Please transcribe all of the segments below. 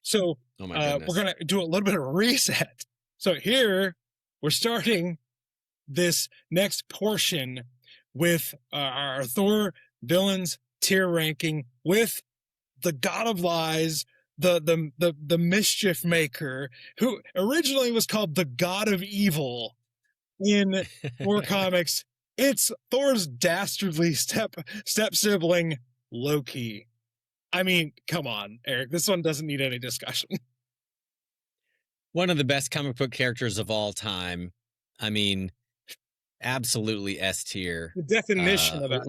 So Oh my goodness. we're going to do a little bit of a reset. So here we're starting this next portion with our Thor villains tier ranking with the God of Lies, the mischief maker, who originally was called the God of Evil in Thor comics. It's Thor's dastardly step sibling, Loki. I mean, come on, Eric. This one doesn't need any discussion. One of the best comic book characters of all time. I mean, absolutely S tier. The definition of that.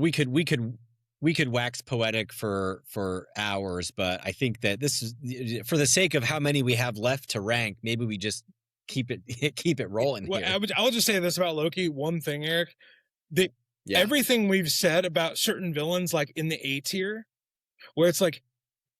We could wax poetic for hours, but I think that this is, for the sake of how many we have left to rank, maybe we just keep it rolling Well, here. I'll just say this about Loki. One thing, Eric. Everything we've said about certain villains, like in the A tier, where it's like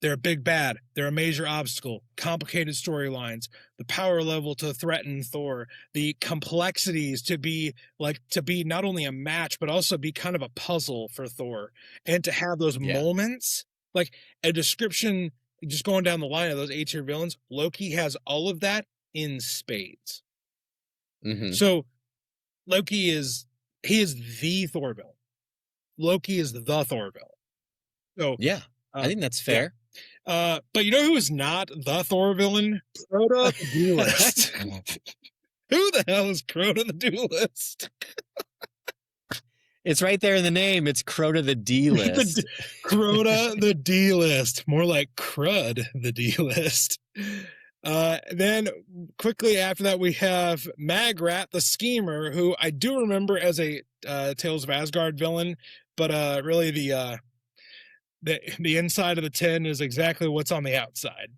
they're a big bad, they're a major obstacle, complicated storylines, the power level to threaten Thor, the complexities to be not only a match, but also be kind of a puzzle for Thor, and to have those moments, like a description, just going down the line of those A tier villains. Loki has all of that in spades. Mm-hmm. So Loki is the Thor villain. Loki is the Thor villain. So yeah, I think that's fair. Yeah. But you know who is not the Thor villain? Crota the Duelist. Who the hell is Crota the Duelist? It's right there in the name. It's Crota the D-List. Crota the D-List. More like Crud the D-List. Then quickly after that, we have Magrat the Schemer, who I do remember as a Tales of Asgard villain, but really the inside of the tin is exactly what's on the outside.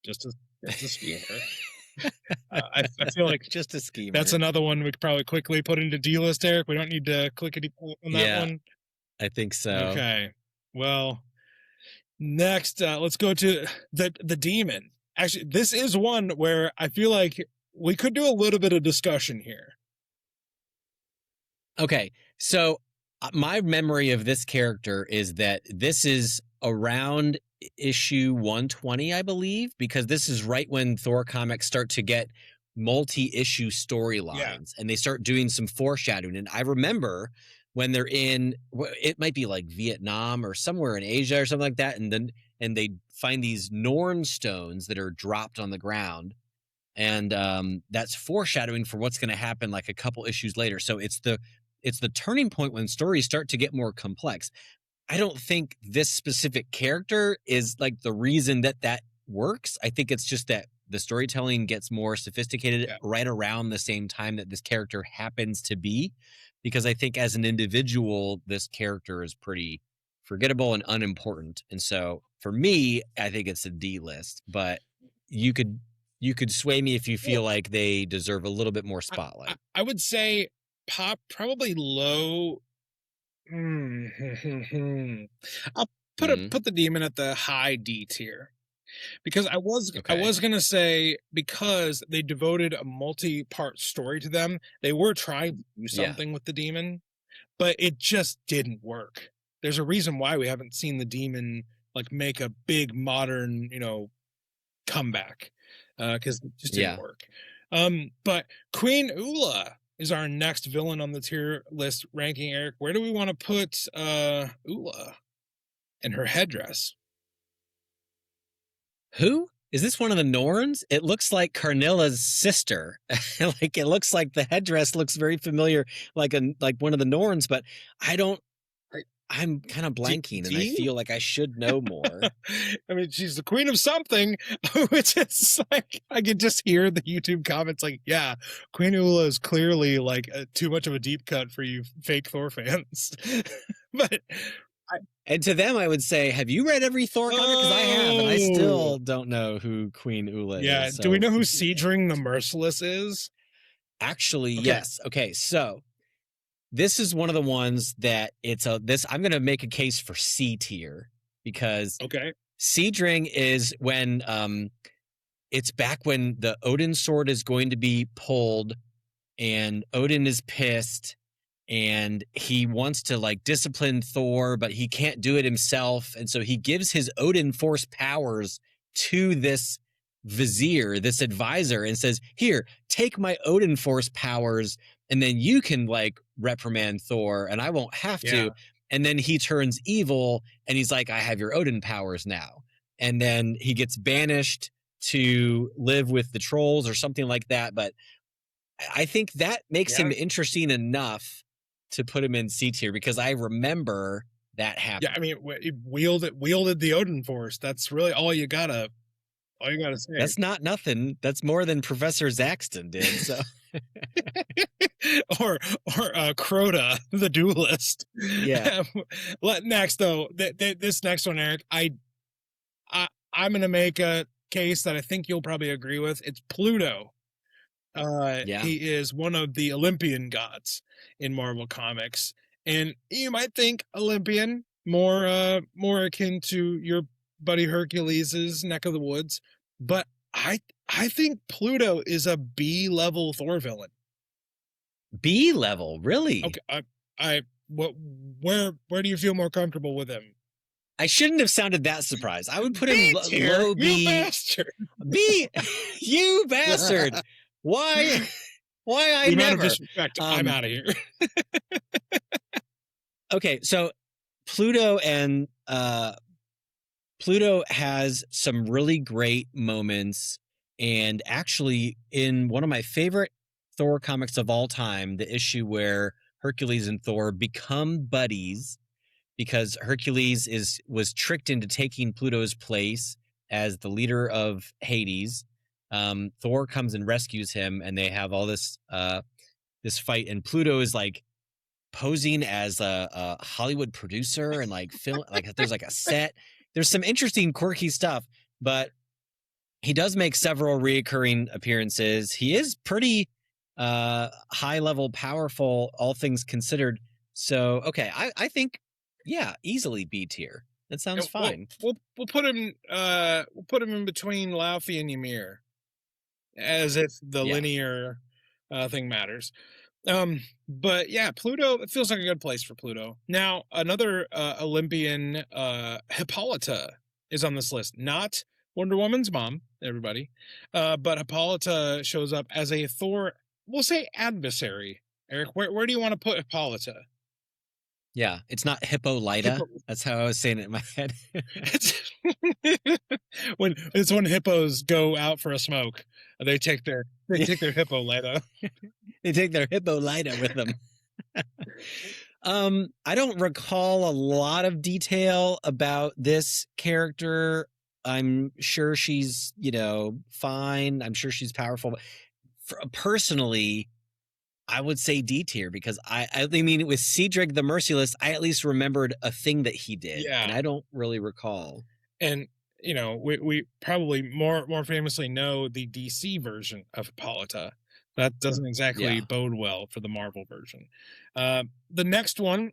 Just a schemer. I feel like just a schemer. That's another one we could probably quickly put into D-List, Eric. We don't need to click on that one. I think so. Okay. Well, next, let's go to the demon. Actually, this is one where I feel like we could do a little bit of discussion here. Okay. So my memory of this character is that this is around issue 120, I believe, because this is right when Thor comics start to get multi-issue storylines and they start doing some foreshadowing. And I remember when they're in, it might be like Vietnam or somewhere in Asia or something like that, and they find these Norn stones that are dropped on the ground, and that's foreshadowing for what's going to happen like a couple issues later. So it's the turning point when stories start to get more complex. I don't think this specific character is like the reason that works. I think it's just that the storytelling gets more sophisticated right around the same time that this character happens to be, because I think as an individual, this character is pretty forgettable and unimportant. And so for me, I think it's a D-List, but you could sway me if you feel like they deserve a little bit more spotlight. I would say probably low. I'll put the demon at the high D tier, because I was gonna say, because they devoted a multi-part story to them, they were trying to do something with the demon, but it just didn't work. There's a reason why we haven't seen the demon like make a big modern, comeback, because it just didn't work. But Queen Ula is our next villain on the tier list ranking, Eric. Where do we want to put Ula and her headdress? Who? Is this one of the Norns? It looks like Carnilla's sister. Like, it looks like the headdress looks very familiar, like one of the Norns, but I'm kind of blanking, and I feel like I should know more. I mean, she's the queen of something, which is like, I can just hear the YouTube comments like, yeah, Queen Ula is clearly like too much of a deep cut for you fake Thor fans. But and to them, I would say, have you read every Thor comic? Because I have, and I still don't know who Queen Ula is. Yeah, so. Do we know who Seedring the Merciless is? Actually, yes. Okay, so this is one of the ones that I'm going to make a case for C tier, because Seedring is when it's back when the Odin sword is going to be pulled, and Odin is pissed, and he wants to like discipline Thor, but he can't do it himself, and so he gives his Odin force powers to this vizier, this advisor, and says, "Here, take my Odin Force powers, and then you can like reprimand Thor, and I won't have to." Yeah. And then he turns evil, and he's like, "I have your Odin powers now." And then he gets banished to live with the trolls or something like that. But I think that makes Yeah. him interesting enough to put him in C tier because I remember that Yeah, happening. I mean, he wielded the Odin Force. That's really all you gotta say. That's not nothing. That's more than Professor Zaxton did. So or Crota, the duelist. yeah, Next though, this next one, Eric, I I'm gonna make a case that I think you'll probably agree with. It's Pluto. yeah. He is one of the Olympian gods in Marvel Comics, and you might think Olympian more akin to your buddy Hercules's neck of the woods, but I think Pluto is a B level Thor villain. B level, really? Okay, I what where do you feel more comfortable with him? I shouldn't have sounded that surprised. I would put him B tier, low you B. bastard. B, you bastard. Why? Why I The amount of never? disrespect. I'm out of here. Okay, so Pluto and Pluto has some really great moments. And actually, in one of my favorite Thor comics of all time, the issue where Hercules and Thor become buddies because Hercules was tricked into taking Pluto's place as the leader of Hades. Thor comes and rescues him, and they have all this this fight. And Pluto is like posing as a Hollywood producer and like film, like there's like a set. There's some interesting, quirky stuff, but he does make several reoccurring appearances. He is pretty high level, powerful, all things considered. So, okay, I think, yeah, easily B tier. That sounds fine. We'll put him in between Laufey and Ymir, as if the Yeah. linear thing matters. But yeah, Pluto, it feels like a good place for Pluto. Now, another Olympian, Hippolyta, is on this list. Not Wonder Woman's mom, everybody, but Hippolyta shows up as a Thor, we'll say adversary. Eric, where do you want to put Hippolyta? Yeah, it's not Hippolyta. That's how I was saying it in my head. It's when hippos go out for a smoke, they take their Hippolyta. They take their Hippolyta with them. I don't recall a lot of detail about this character. I'm sure she's, fine. I'm sure she's powerful. Personally, I would say D tier because I mean, with Cedric the Merciless, I at least remembered a thing that he did, and I don't really recall. And we probably more famously know the DC version of Hippolyta. That doesn't exactly bode well for the Marvel version. The next one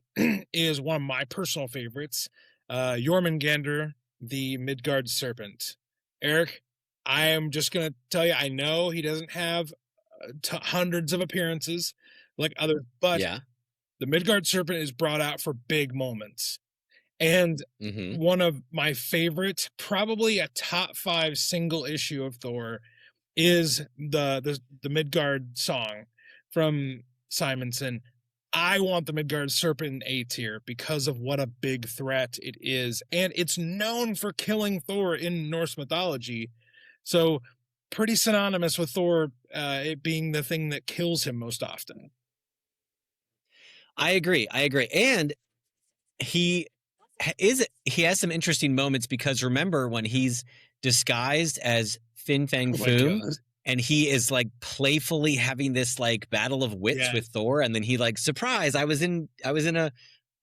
is one of my personal favorites, Jormungandr, the Midgard Serpent. Eric, I am just going to tell you, I know he doesn't have hundreds of appearances like others, but the Midgard Serpent is brought out for big moments. And one of my favorites, probably a top 5 single issue of Thor, is the Midgard song from Simonson. I want the Midgard Serpent in A tier because of what a big threat it is, and it's known for killing Thor in Norse mythology. So pretty synonymous with Thor, it being the thing that kills him most often. I agree. And he has some interesting moments because remember when he's disguised as Fin Fang Foom and he is like playfully having this like battle of wits with Thor, and then he like, surprise, I was in a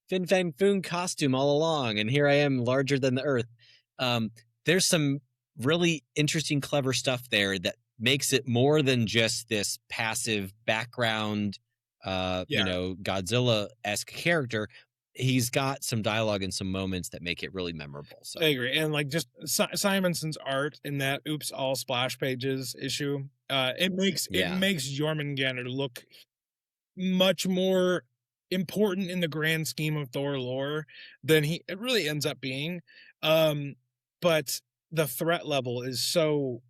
Fin Fang Foom costume all along, and here I am larger than the earth. There's some really interesting, clever stuff there that makes it more than just this passive background, Godzilla-esque character. He's got some dialogue and some moments that make it really memorable. So I agree. And like just Simonson's art in that Oops All Splash Pages issue, it makes Jormungandr look much more important in the grand scheme of Thor lore than it really ends up being. But the threat level is so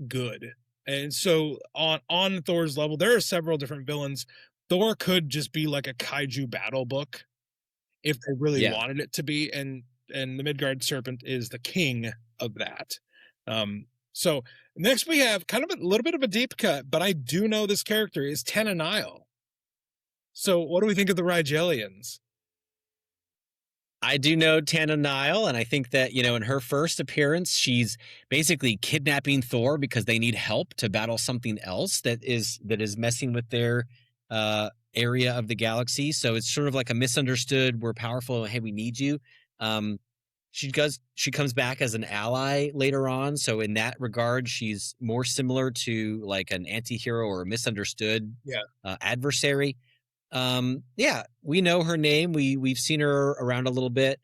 good. And so on Thor's level, there are several different villains. Thor could just be like a kaiju battle book if they really Yeah. wanted it to be, and the Midgard Serpent is the king of that. So next we have kind of a little bit of a deep cut, but I do know this character is Tananile. So what do we think of the Rigelians? I do know Tananile, and I think that, in her first appearance, she's basically kidnapping Thor because they need help to battle something else that is messing with their area of the galaxy. So it's sort of like a misunderstood, we're powerful, hey, we need you. She comes back as an ally later on. So in that regard, she's more similar to like an anti-hero or a misunderstood adversary. Yeah, we know her name. We've seen her around a little bit.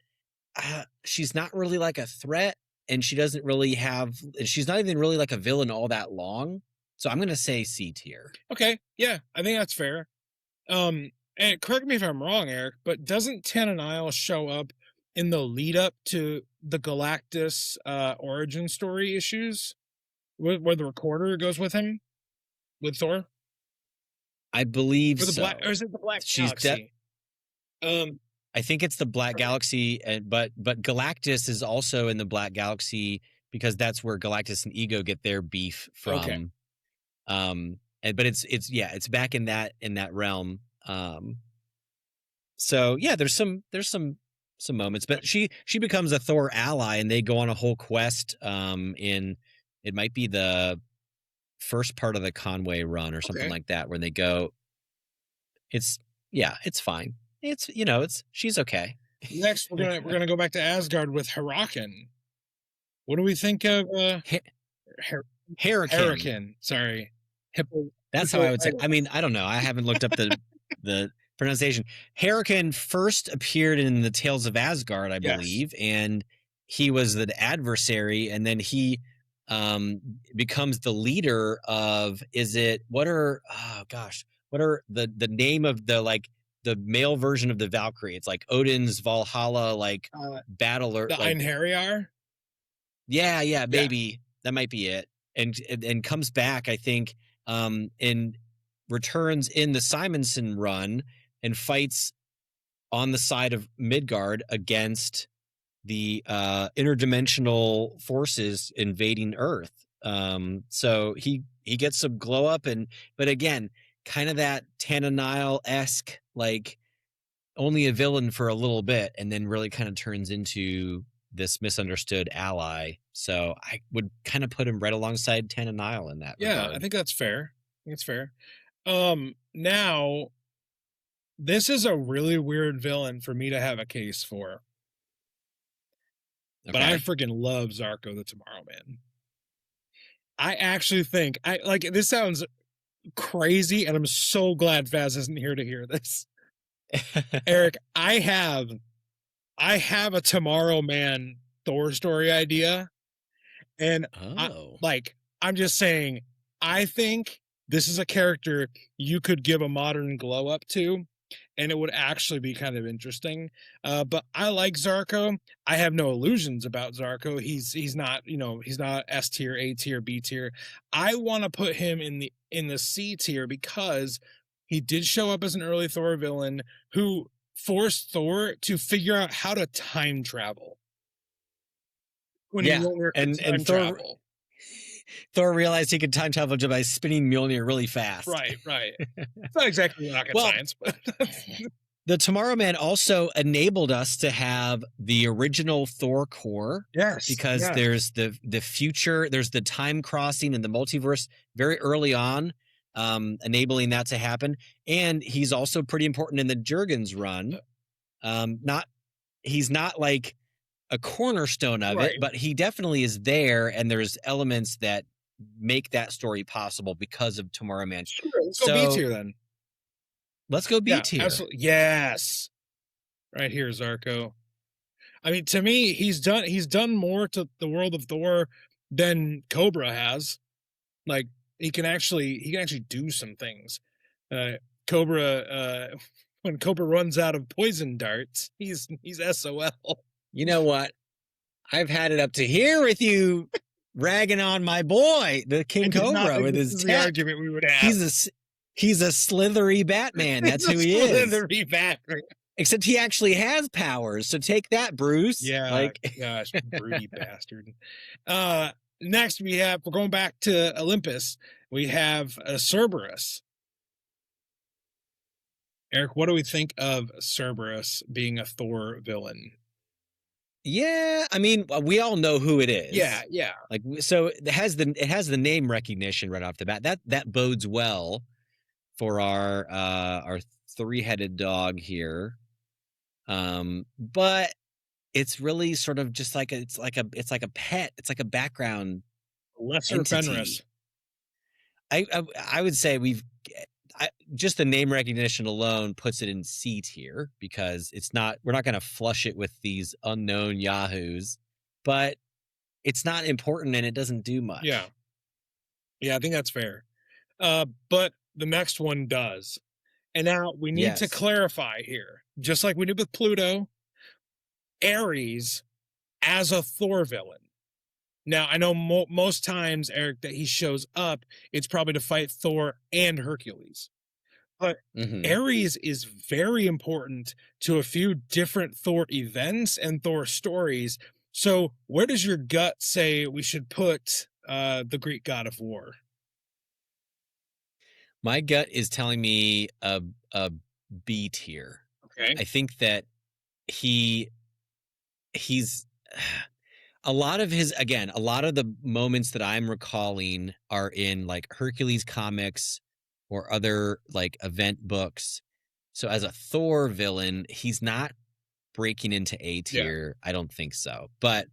She's not really like a threat, and she's not even really like a villain all that long. So I'm going to say C tier. Okay. Yeah, I think that's fair. And correct me if I'm wrong, Eric, but doesn't Tananile show up in the lead up to the Galactus origin story issues where the recorder goes with him with Thor? I believe or so. Or is it the Black Galaxy? I think it's the Black Galaxy, but Galactus is also in the Black Galaxy because that's where Galactus and Ego get their beef from. Okay. But it's back in that realm. So yeah, there's some moments, but she becomes a Thor ally, and they go on a whole quest. It might be the first part of the Conway run or something like that, where they go. It's fine. She's okay. Next, we're gonna go back to Asgard with Hurricane. What do we think of Hurricane? Sorry, That's how I would say. I mean, I don't know. I haven't looked up the pronunciation. Hurricane first appeared in the Tales of Asgard, I believe, and he was the adversary, and then he becomes the leader of. What are the name of the male version of the Valkyrie? It's like Odin's Valhalla, battler. The Einherjar? Yeah, maybe. That might be it. And comes back, I think, and returns in the Simonson run and fights on the side of Midgard against the interdimensional forces invading Earth. So he gets some glow up, but again, kind of that Tananile-esque, like only a villain for a little bit, and then really kind of turns into this misunderstood ally. So I would kind of put him right alongside Tananile in that regard. I think that's fair. Now, this is a really weird villain for me to have a case for. Okay. But I freaking love Zarko the Tomorrow Man. I actually think this sounds crazy, and I'm so glad Faz isn't here to hear this. Eric, I have a Tomorrow Man Thor story idea, and I'm just saying, I think this is a character you could give a modern glow up to, and it would actually be kind of interesting. But I like Zarko. I have no illusions about Zarko. He's not, he's not S tier, A tier, B tier. I want to put him in the C tier because he did show up as an early Thor villain who forced Thor to figure out how to time travel. And Thor realized he could time travel by spinning Mjolnir really fast. Right. It's not exactly rocket science, but the Tomorrow Man also enabled us to have the original Thor core. Yes. Because there's the future, there's the time crossing in the multiverse very early on, enabling that to happen. And he's also pretty important in the Jurgens run. He's not like a cornerstone of it, but he definitely is there, and there's elements that make that story possible because of Tomorrow Man. Sure, let's go B tier then. Let's go B tier. Absolutely. Yes. Right here, Zarko. I mean, to me, he's done more to the world of Thor than Cobra has. Like, he can actually do some things. Cobra, when Cobra runs out of poison darts, he's SOL. You know what? I've had it up to here with you, ragging on my boy, the I King did not Cobra think with this his is the tech. argument we would have. He's a slithery Batman. He's That's a who he is. slithery Batman. Except he actually has powers. So take that, Bruce. Yeah, Like, gosh, broody bastard. Next we're going back to Olympus. We have Cerberus. Eric, what do we think of Cerberus being a Thor villain? yeah, I mean, we all know who it is. Yeah. Like, so it has the name recognition right off the bat. That bodes well for our three-headed dog here. But it's really sort of just like it's like a pet. It's like a background Lesser entity. Fenris. I would say just the name recognition alone puts it in C tier because we're not going to flush it with these unknown yahoos, but it's not important and it doesn't do much. Yeah, I think that's fair. But the next one does. And now we need to clarify here, just like we did with Pluto, Ares as a Thor villain. Now, I know most times, Eric, that he shows up, it's probably to fight Thor and Hercules. But Ares is very important to a few different Thor events and Thor stories. So where does your gut say we should put the Greek god of war? My gut is telling me a B tier. Okay. I think that he's a lot of the moments that I'm recalling are in like Hercules comics or other like event books. So as a Thor villain, he's not breaking into A tier. Yeah. I don't think so, but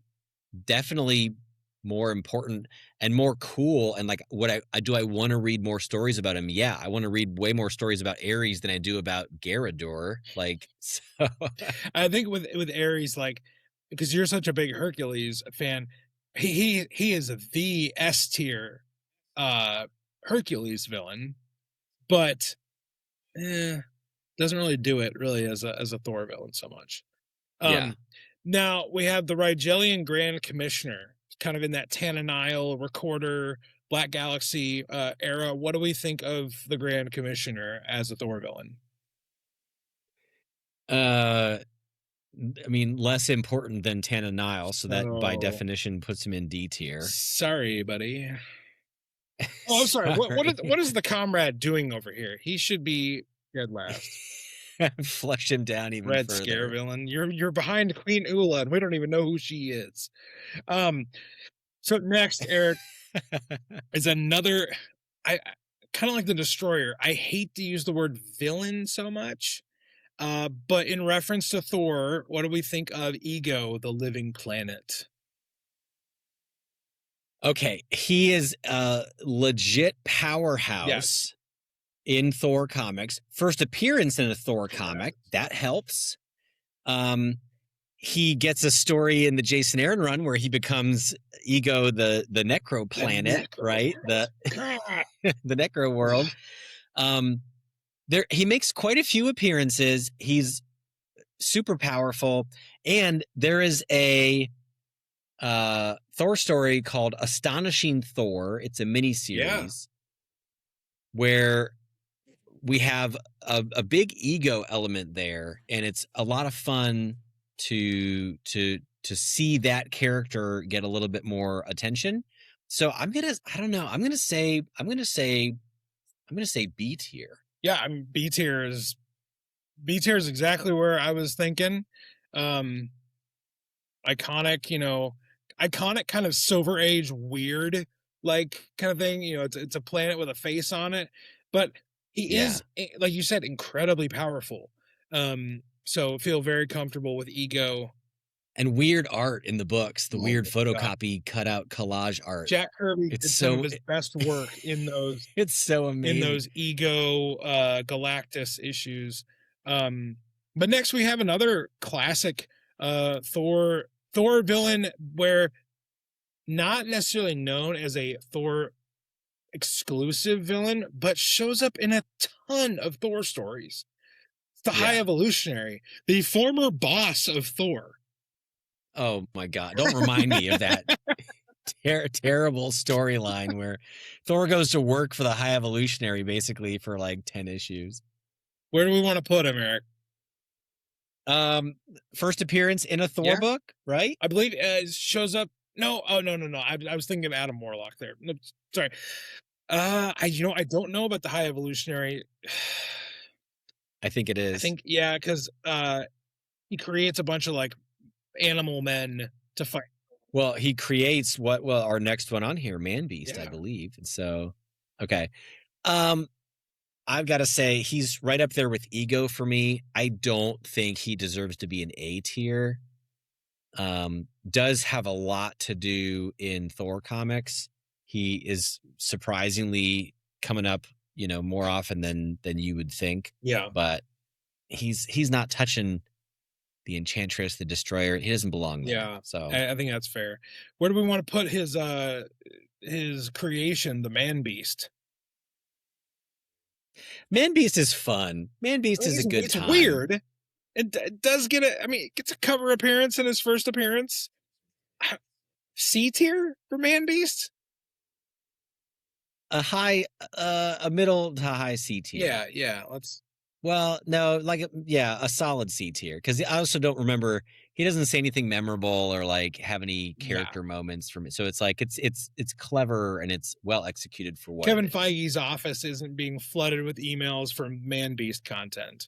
definitely more important and more cool. And like, I want to read more stories about him? Yeah, I want to read way more stories about Ares than I do about Garador. Like, so I think with Ares, like, because you're such a big Hercules fan, he is the S tier Hercules villain, but doesn't really do it really as a Thor villain so much. Now we have the Rigelian Grand Commissioner, kind of in that Tananile Recorder Black Galaxy era. What do we think of the Grand Commissioner as a Thor villain? I mean, less important than Tananile, so that by definition puts him in D tier. Sorry, buddy. Oh, I'm sorry. What is the comrade doing over here? He should be dead last. Flush him down even Red further. Scare villain. You're behind Queen Ula, and we don't even know who she is. So next, Eric, is another. I kind of like the Destroyer. I hate to use the word villain so much. But in reference to Thor, what do we think of Ego, the living planet? Okay, he is a legit powerhouse in Thor comics. First appearance in a Thor comic, that helps. He gets a story in the Jason Aaron run where he becomes Ego, the Necro planet, right? The Necro world. He makes quite a few appearances. He's super powerful, and there is a Thor story called Astonishing Thor. It's a miniseries where we have a big ego element there, and it's a lot of fun to see that character get a little bit more attention. So I'm gonna say B tier. Yeah, I mean, B tier is exactly where I was thinking. Iconic, kind of Silver Age weird like kind of thing. It's a planet with a face on it, but he is, like you said, incredibly powerful. So feel very comfortable with Ego. And weird art in the books, the weird photocopy cutout collage art. Jack Kirby did some of his best work in those. It's so amazing. In those Ego Galactus issues. But next we have another classic Thor villain where not necessarily known as a Thor exclusive villain, but shows up in a ton of Thor stories. It's the High Evolutionary, the former boss of Thor. Oh my God. Don't remind me of that. terrible storyline where Thor goes to work for the High Evolutionary basically for like 10 issues. Where do we want to put him, Eric? First appearance in a Thor book, right? I believe shows up. No, oh no. I was thinking Adam Warlock there. No, sorry. I don't know about the High Evolutionary. I think it is. I think because he creates a bunch of like animal men to fight. Well, he creates our next one on here, Man Beast, I believe. And so, okay. I've got to say he's right up there with Ego for me. I don't think he deserves to be an A tier. Does have a lot to do in Thor comics. He is surprisingly coming up, more often than you would think. Yeah. But he's not touching the Enchantress, the Destroyer. He doesn't belong there. Yeah. So I think that's fair. Where do we want to put his creation, the Man Beast? Man Beast is fun. Man Beast is a good time. It's weird. It does get it gets a cover appearance in his first appearance. C tier for Man Beast? A middle to high C tier. Yeah. Let's. Well, no, a solid C tier. Because I also don't remember. He doesn't say anything memorable or like have any character moments from it. So it's like it's clever and it's well executed for what Kevin Feige's office isn't being flooded with emails from Man Beast content.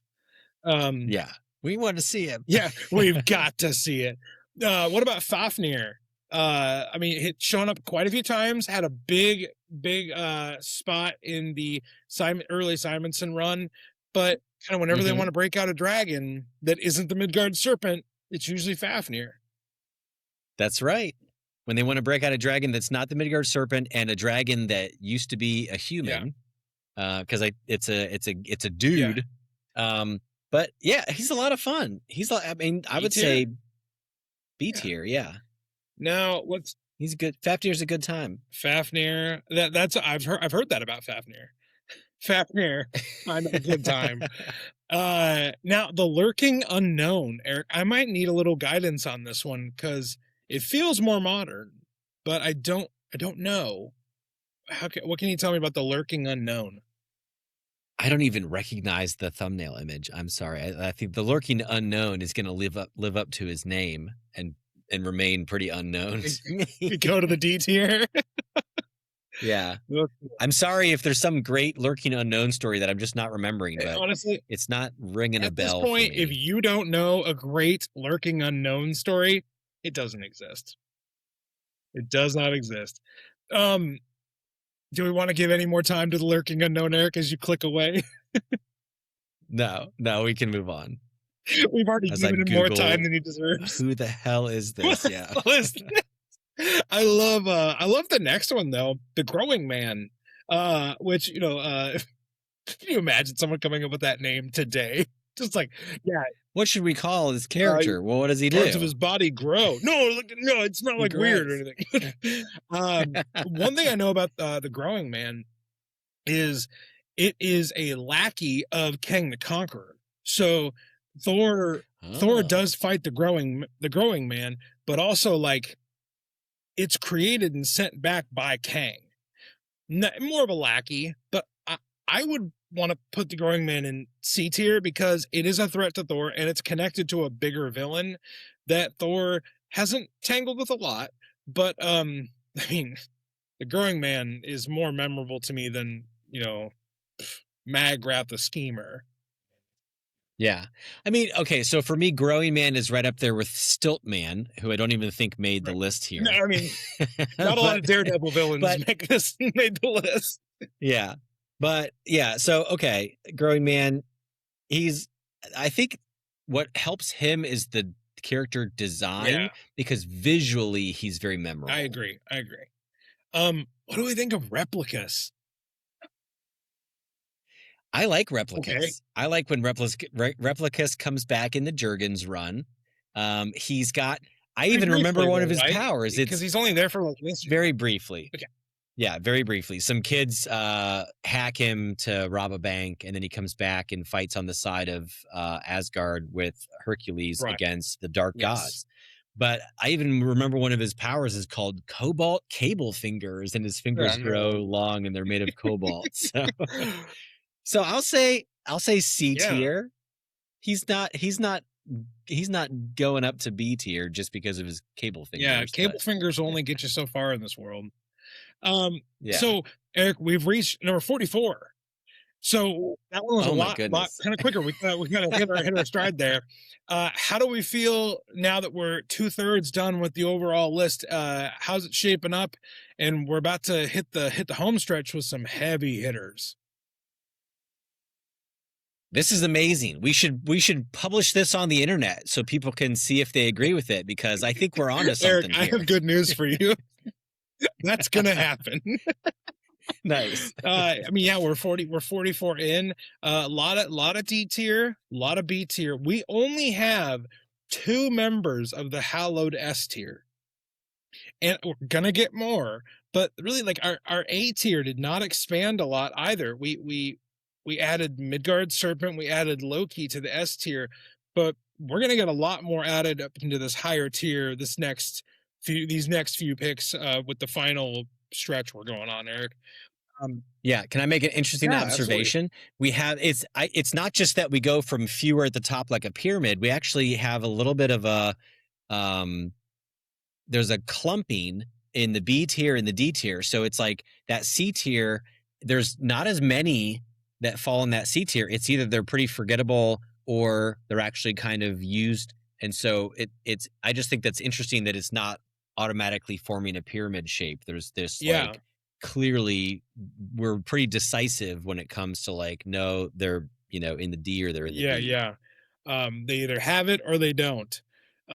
Yeah, we want to see him. Yeah, we've got to see it. What about Fafnir? He's shown up quite a few times. Had a big spot in the early Simonson run, but kind of whenever they want to break out a dragon that isn't the Midgard Serpent, it's usually Fafnir. That's right. When they want to break out a dragon that's not the Midgard Serpent and a dragon that used to be a human, because it's a dude. Yeah. But yeah, he's a lot of fun. He's like, I would say B tier. Yeah. Now he's good. Fafnir's a good time. Fafnir. I've heard that about Fafnir. Fafnir, I'm a good time. Now the Lurking Unknown, Eric. I might need a little guidance on this one because it feels more modern, but I don't know. What can you tell me about the Lurking Unknown? I don't even recognize the thumbnail image. I'm sorry. I think the Lurking Unknown is going to live up to his name and remain pretty unknown. You go to the D tier. Yeah. I'm sorry if there's some great Lurking Unknown story that I'm just not remembering, but honestly, it's not ringing a bell. At this point, if you don't know a great Lurking Unknown story, it doesn't exist. It does not exist. Do we want to give any more time to the Lurking Unknown, Eric, as you click away? No, we can move on. We've already given him more time than he deserves. Who the hell is this? Yeah. I love the next one though, the Growing Man, which can you imagine someone coming up with that name today? Just like, yeah. What should we call his character? Well, what does he do? Parts of his body grow. No, it's not like weird or anything. One thing I know about the Growing Man is it is a lackey of Kang the Conqueror. So Thor does fight the growing man, but also like it's created and sent back by Kang. More of a lackey, but I would want to put the Growing Man in C tier because it is a threat to Thor and it's connected to a bigger villain that Thor hasn't tangled with a lot. But the Growing Man is more memorable to me than Magrat the Schemer. Yeah. Okay, so for me, Growing Man is right up there with Stilt Man, who I don't even think made the list here. No, not a lot of Daredevil villains made the list. Yeah. But yeah, so okay, Growing Man, I think what helps him is the character design because visually he's very memorable. I agree. What do we think of Replicas? I like Replicas. Okay. I like when Replicas comes back in the Jurgens run. He's got. I even remember one of his powers. Because he's only there for like very briefly. Okay. Yeah, very briefly. Some kids hack him to rob a bank, and then he comes back and fights on the side of Asgard with Hercules against the Dark Gods. But I even remember one of his powers is called Cobalt Cable Fingers, and his fingers grow no. long and they're made of cobalt. So I'll say C Yeah. tier. He's not going up to B tier just because of his cable Yeah, fingers, but cable fingers only get you so far in this world. yeah. So Eric, we've reached number 44. So that one was a Oh my lot goodness. kind of quicker. We kind of hit our stride there. How do we feel now that we're 2/3 done with the overall list? How's it shaping up? And we're about to hit the home stretch with some heavy hitters. This is amazing. We should publish this on the internet so people can see if they agree with it, because I think we're onto Eric, something I here. have good news for you. That's gonna happen. Nice. I mean, yeah, we're 44 in. A lot of D tier, a lot of B tier. We only have 2 members of the hallowed S tier. And we're gonna get more, but really like our A tier did not expand a lot either. We added Midgard Serpent, we added Loki to the S tier, but we're gonna get a lot more added up into this higher tier these next few picks with the final stretch we're going on, Eric. Yeah, can I make an interesting Yeah, absolutely. observation? It's not just that we go from fewer at the top like a pyramid. We actually have a little bit of a um there's a clumping in the B tier and the D tier. So it's like that C tier, there's not as many that fall in that C tier. It's either they're pretty forgettable or they're actually kind of used. And so it's I just think that's interesting that it's not automatically forming a pyramid shape. There's this Yeah, like clearly we're pretty decisive when it comes to like, no, they're in the D or they're in the yeah, E. yeah. They either have it or they don't.